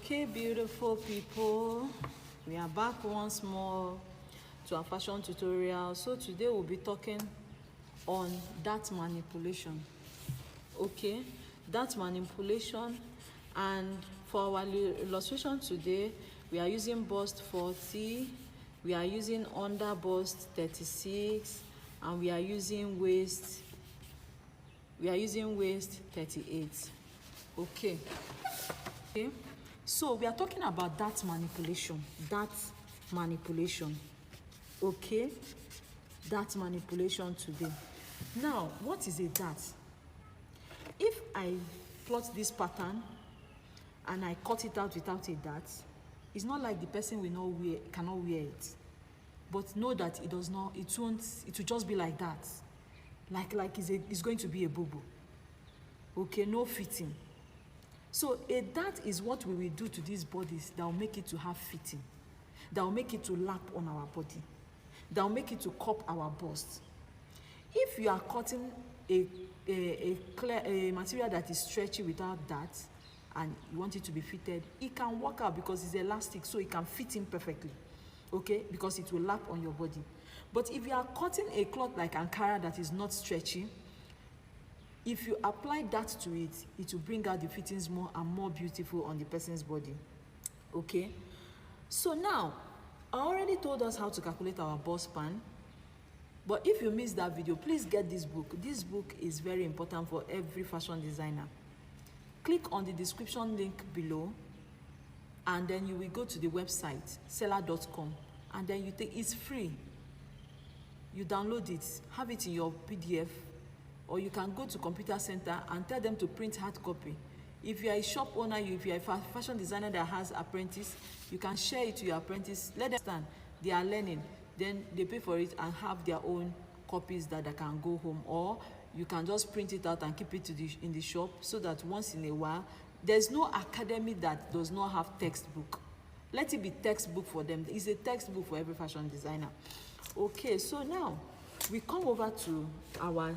Okay, beautiful people, we are back once more to our fashion tutorial. So today we'll be talking on dart manipulation. Okay, dart manipulation, and for our illustration today we are using bust 40, we are using under bust 36, and we are using waist 38. Okay, so we are talking about dart manipulation. Okay, dart manipulation today. Now, what is a dart? If I plot this pattern and I cut it out without a dart, it's not like the person cannot wear it, but know that it will just be like that, like it's going to be a boo-boo. Okay, no fitting. So a dart is what we will do to these bodies that will make it to have fitting, that will make it to lap on our body, that will make it to cup our bust. If you are cutting a material that is stretchy without dart and you want it to be fitted, it can work out because it's elastic, so it can fit in perfectly, okay, because it will lap on your body. But if you are cutting a cloth like Ankara that is not stretchy, if you apply that to it, it will bring out the fittings more and more beautiful on the person's body. Okay, so now I already told us how to calculate our bust span, but if you missed that video, please get this book. This book is very important for every fashion designer. Click on the description link below, and then you will go to the website seller.com, and then it's free. You download it, have it in your PDF, or you can go to computer center and tell them to print hard copy. If you are a shop owner, if you are a fashion designer that has apprentice, you can share it to your apprentice. Let them understand they are learning, then they pay for it and have their own copies that they can go home, or you can just print it out and keep it in the shop, so that once in a while, there's no academy that does not have textbook. Let it be textbook for them. It's a textbook for every fashion designer. Okay, so now we come over to our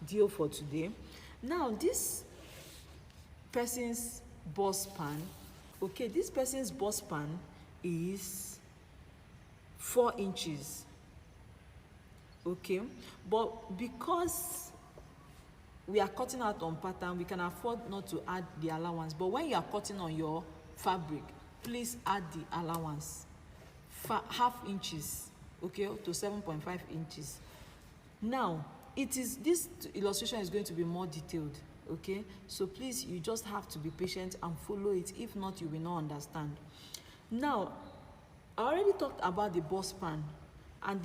deal for today. Now, this person's bust span, okay, this person's bust span is 4 inches. Okay, but because we are cutting out on pattern, we can afford not to add the allowance. But when you are cutting on your fabric, please add the allowance, half inches, okay, to 7.5 inches. Now, this illustration is going to be more detailed, okay, so please, you just have to be patient and follow it. If not, you will not understand. Now, I already talked about the bust span and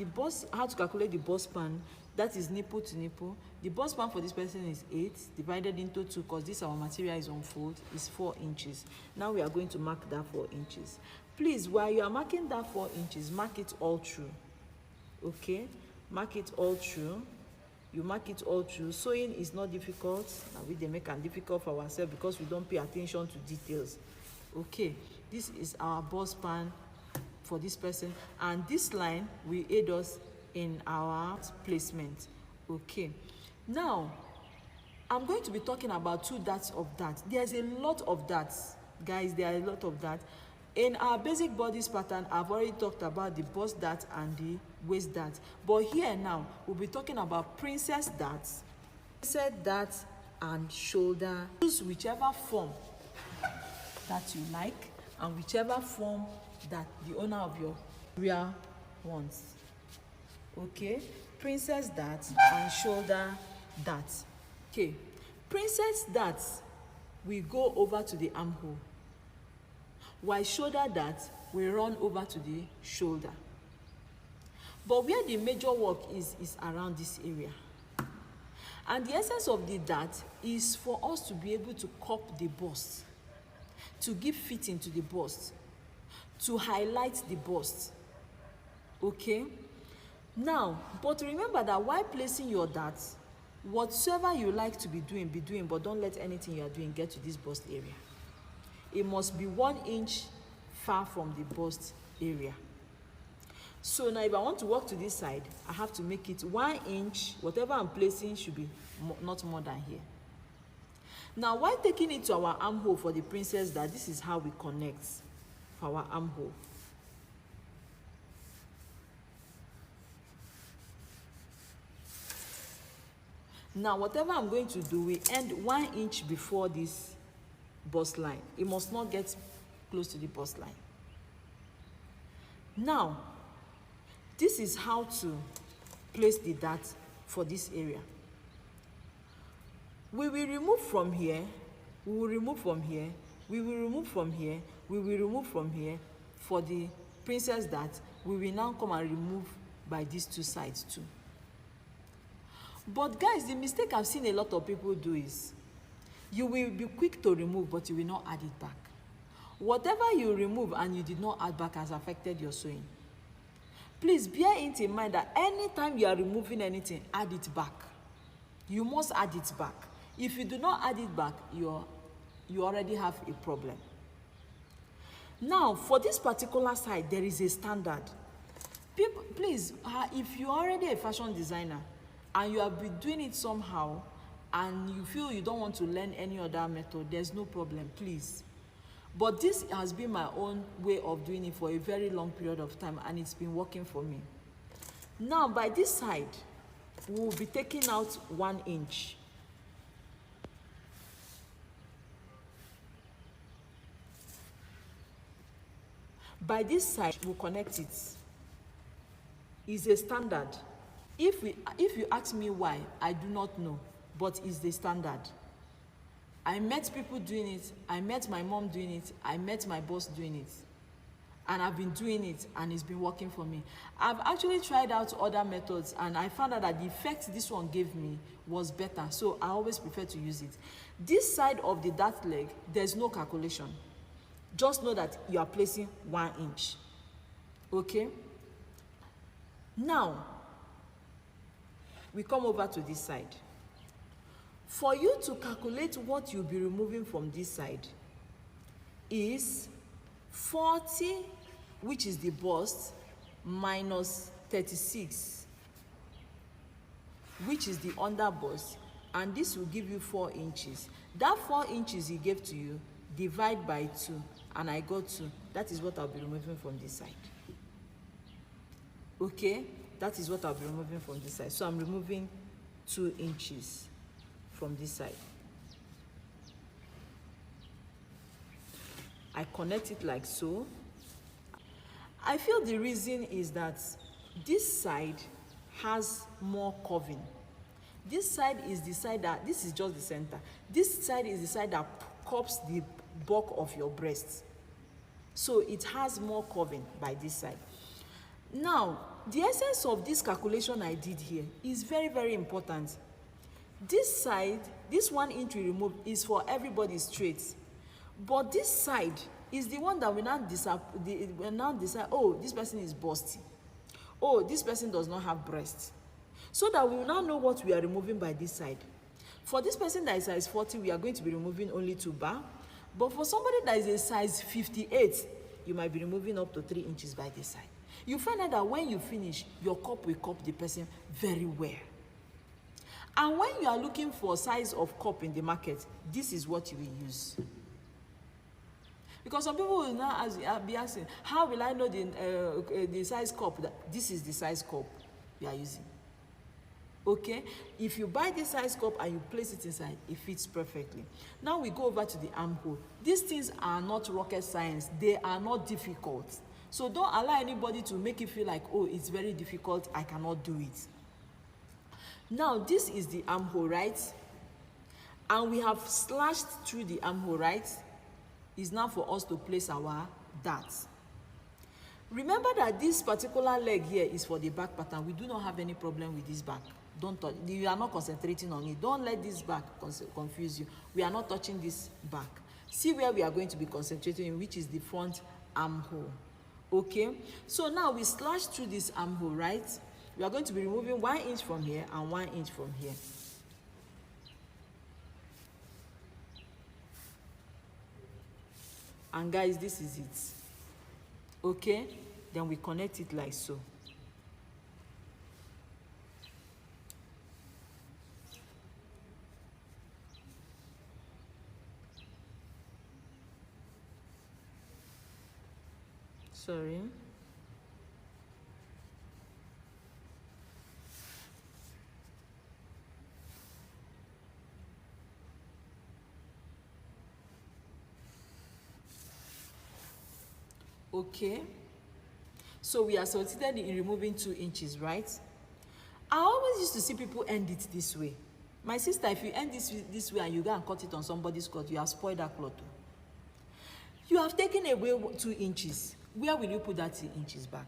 how to calculate the bust span. That is nipple to nipple. The bust span for this person is 8 divided into 2, because this our material is on fold, is 4 inches. Now we are going to mark that 4 inches. Please, while you are marking that 4 inches, mark it all through. Okay, mark it all through. You mark it all through. Sewing is not difficult. Now we make it difficult for ourselves because we don't pay attention to details. Okay, this is our bust span for this person, and this line will aid us in our placement. Okay, now I'm going to be talking about 2 darts of that. There's a lot of darts, guys. There are a lot of darts in our basic bodice pattern. I've already talked about the bust dart and the waist dart, but here now we'll be talking about princess darts, and shoulder. Choose whichever form that you like and whichever form that the owner of your real wants. Okay, princess darts and shoulder darts. Okay, princess darts we go over to the armhole, while shoulder darts we run over to the shoulder. But where the major work is around this area, and the essence of the dart is for us to be able to cup the bust, to give fitting to the bust, to highlight the bust. Okay, now, but remember that while placing your darts, whatsoever you like to be doing, but don't let anything you are doing get to this bust area. It must be 1 inch far from the bust area. So now if I want to work to this side, I have to make it 1 inch. Whatever I'm placing should be not more than here. Now, while taking it to our armhole for the princess dart, this is how we connect for our armhole. Now, whatever I'm going to do, we end 1 inch before this bust line. It must not get close to the bust line. Now, this is how to place the dart for this area. We will remove from here, we will remove from here, we will remove from here, we will remove from here. For the princess dart, we will now come and remove by these two sides too. But guys, the mistake I've seen a lot of people do is, you will be quick to remove, but you will not add it back. Whatever you remove and you did not add back has affected your sewing. Please bear it in mind that anytime you are removing anything, add it back. You must add it back. If you do not add it back, you already have a problem. Now, for this particular side, there is a standard. People, please, if you are already a fashion designer and you have been doing it somehow and you feel you don't want to learn any other method, there's no problem, please. But this has been my own way of doing it for a very long period of time, and it's been working for me. Now, by this side, we will be taking out 1 inch. By this side, we'll connect it. It's a standard. If you ask me why, I do not know, but it's the standard. I met people doing it, I met my mom doing it, I met my boss doing it. And I've been doing it, and it's been working for me. I've actually tried out other methods, and I found out that the effect this one gave me was better, so I always prefer to use it. This side of the dart leg, there's no calculation. Just know that you are placing 1 inch. Okay? Now, we come over to this side. For you to calculate what you'll be removing from this side is 40, which is the bust, minus 36, which is the under bust, and this will give you 4 inches. That 4 inches he gave to you, divide by 2, and I got 2. That is what I'll be removing from this side. Okay? That is what I'll be removing from this side. So I'm removing 2 inches from this side. I connect it like so. I feel the reason is that this side has more curving. This side is the side that, this is just the center. This side is the side that cups the bulk of your breast. So it has more curving by this side. Now, the essence of this calculation I did here is very, very important. This side, this 1 inch we remove is for everybody straight. But this side is the one that we now decide, oh, this person is busty. Oh, this person does not have breast. So that we will now know what we are removing by this side. For this person that is size 40, we are going to be removing only 2 bar. But for somebody that is a size 58, you might be removing up to 3 inches by this side. You find out that when you finish, your cup will cup the person very well. And when you are looking for size of cup in the market, this is what you will use. Because some people will now be asking, how will I know the size cup? This is the size cup you are using. Okay? If you buy this size cup and you place it inside, it fits perfectly. Now we go over to the armhole. These things are not rocket science. They are not difficult. So don't allow anybody to make you feel like, oh, it's very difficult, I cannot do it. Now, this is the armhole, right? And we have slashed through the armhole, right? It's now for us to place our darts. Remember that this particular leg here is for the back pattern. We do not have any problem with this back. Don't touch. You are not concentrating on it. Don't let this back confuse you. We are not touching this back. See where we are going to be concentrating, which is the front armhole. Okay? So now we slash through this armhole, right? We are going to be removing 1 inch from here and 1 inch from here. And guys, this is it. Okay? Then we connect it like so. Sorry. Okay, so we are succeeded in removing 2 inches, right? I always used to see people end it this way. My sister, if you end this way and you go and cut it on somebody's cloth, you have spoiled that cloth. You have taken away 2 inches. Where will you put that 2 inches back?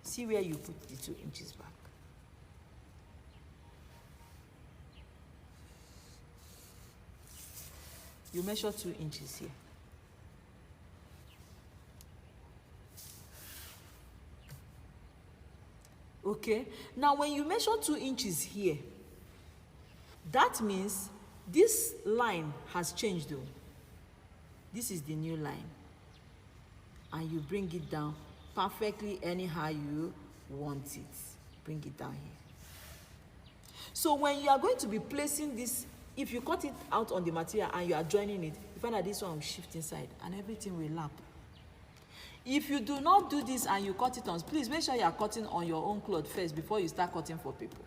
See where you put the 2 inches back. You measure 2 inches here. Okay, now when you measure 2 inches here, that means this line has changed though. This is the new line. And you bring it down perfectly anyhow you want it. Bring it down here. So when you are going to be placing this, if you cut it out on the material and you are joining it, you find that this one will shift inside and everything will lap. If you do not do this and you cut it on, please make sure you are cutting on your own cloth first before you start cutting for people.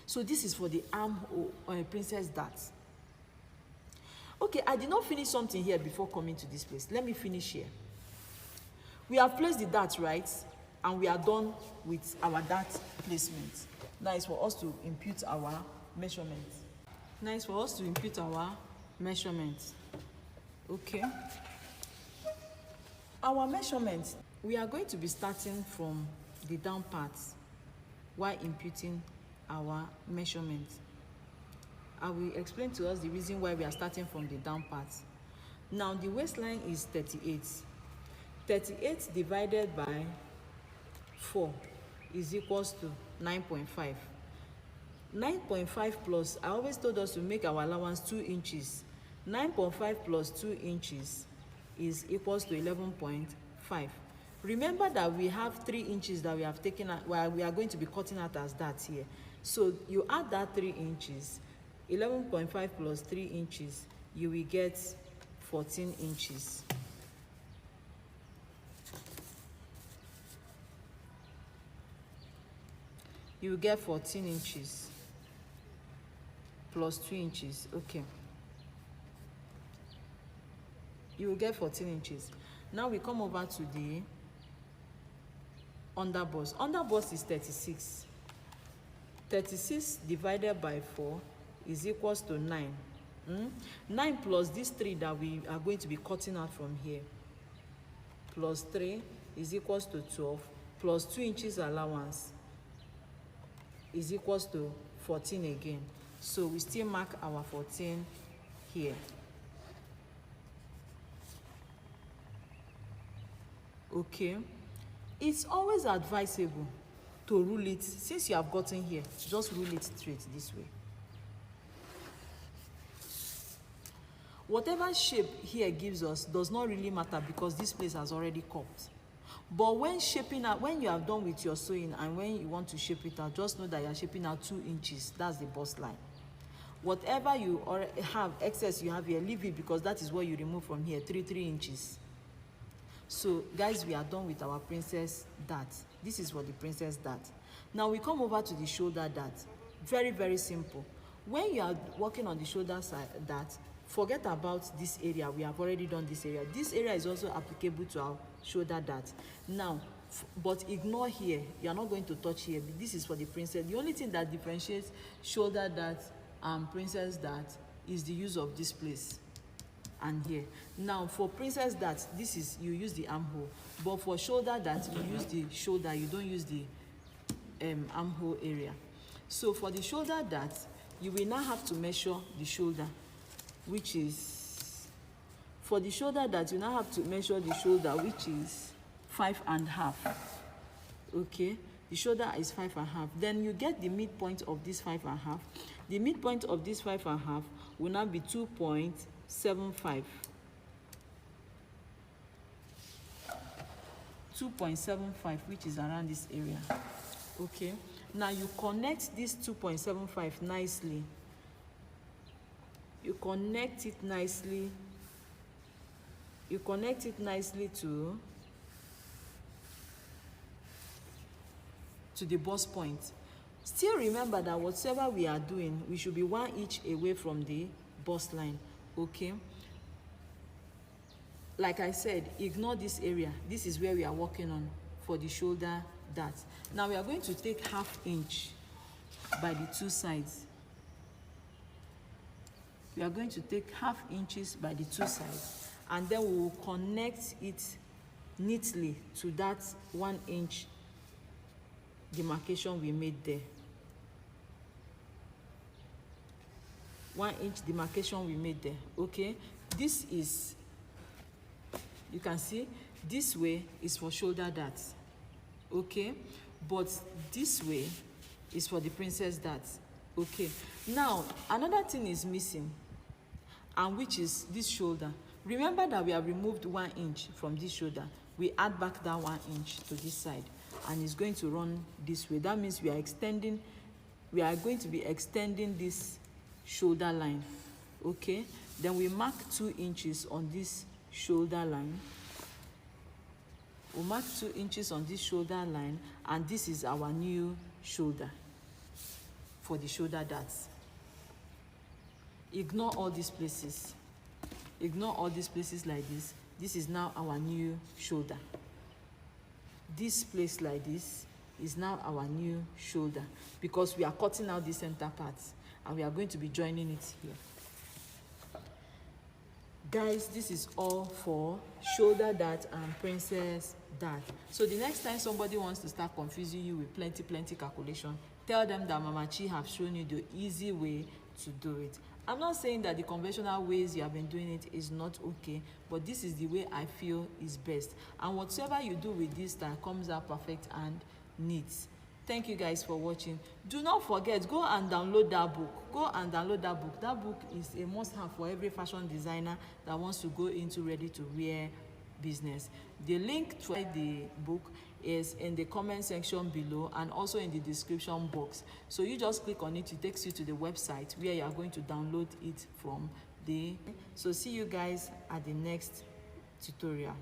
So this is for the armhole princess dart. Okay, I did not finish something here before coming to this place. Let me finish here. We have placed the dart, right? And we are done with our dart placement. Now it's for us to impute our measurement. Now it's for us to impute our measurement. Okay. Our measurement, we are going to be starting from the down part while imputing our measurement. I will explain to us the reason why we are starting from the down part. Now the waistline is 38. 38 divided by 4 is equals to 9.5. 9.5 plus, I always told us to make our allowance 2 inches. 9.5 plus 2 inches is equals to 11.5. Remember that we have 3 inches that we have taken out, where we are going to be cutting out as that here. So you add that 3 inches, 11.5 plus 3 inches, you will get 14 inches. You will get 14 inches plus 2 inches. Okay. You will get 14 inches. Now we come over to the underbust. Underbust is 36. 36 divided by 4 is equals to 9. 9 plus these 3 that we are going to be cutting out from here, plus 3 is equals to 12, plus 2 inches allowance is equals to 14 again. So we still mark our 14 here. Okay, it's always advisable to rule it. Since you have gotten here, just rule it straight this way. Whatever shape here gives us does not really matter because this place has already cupped. But when shaping out, when you are done with your sewing and when you want to shape it out, just know that you are shaping out 2 inches. That's the bust line. Whatever you already have excess you have here, leave it because that is what you remove from here, 3 inches. So guys, we are done with our princess dart. This is for the princess dart. Now we come over to the shoulder dart. Very, very simple. When you are working on the shoulder side dart, forget about this area. We have already done this area. This area is also applicable to our shoulder dart. Now, but ignore here. You are not going to touch here. This is for the princess. The only thing that differentiates shoulder dart and princess dart is the use of this place and here. Now for princess dart, this is, you use the armhole, but for shoulder dart, you use the shoulder, you don't use the armhole area. So for the shoulder dart, you will now have to measure the shoulder, which is, for the shoulder dart, you now have to measure the shoulder, which is 5.5. Okay, the shoulder is 5.5. Then you get the midpoint of this 5.5. The midpoint of this 5.5 will now be 2.75. 2.75, which is around this area. Okay, now you connect this 2.75 nicely. You connect it nicely You connect it nicely to the bust point. Still remember that whatever we are doing, we should be 1 inch away from the bust line, okay? Like I said, ignore this area. This is where we are working on for the shoulder dart. Now we are going to take 1/2 inch by the 2 sides. We are going to take 1/2 inches by the 2 sides, and then we will connect it neatly to that 1 inch demarcation we made there. 1 inch demarcation we made there, okay? This is, you can see, this way is for shoulder darts, okay? But this way is for the princess darts, okay? Now, another thing is missing, and which is this shoulder. Remember that we have removed 1 inch from this shoulder. We add back that 1 inch to this side, and it's going to run this way. That means we are going to be extending this shoulder line, okay? Then we mark 2 inches on this shoulder line. We'll mark 2 inches on this shoulder line, and this is our new shoulder for the shoulder darts. Ignore all these places. Ignore all these places like this. This is now our new shoulder. This place like this is now our new shoulder, because we are cutting out the center parts and we are going to be joining it here. Guys, this is all for shoulder dart and princess dart. So the next time somebody wants to start confusing you with plenty calculation, tell them that Mama Chi have shown you the easy way to do it. I'm not saying that the conventional ways you have been doing it is not okay, but this is the way I feel is best. And whatever you do with this style comes out perfect and neat. Thank you guys for watching. Do not forget, go and download that book. Go and download that book. That book is a must-have for every fashion designer that wants to go into ready-to-wear business. The link to the book is in the comment section below and also in the description box. So you just click on it, it takes you to the website where you are going to download it from. So see you guys at the next tutorial.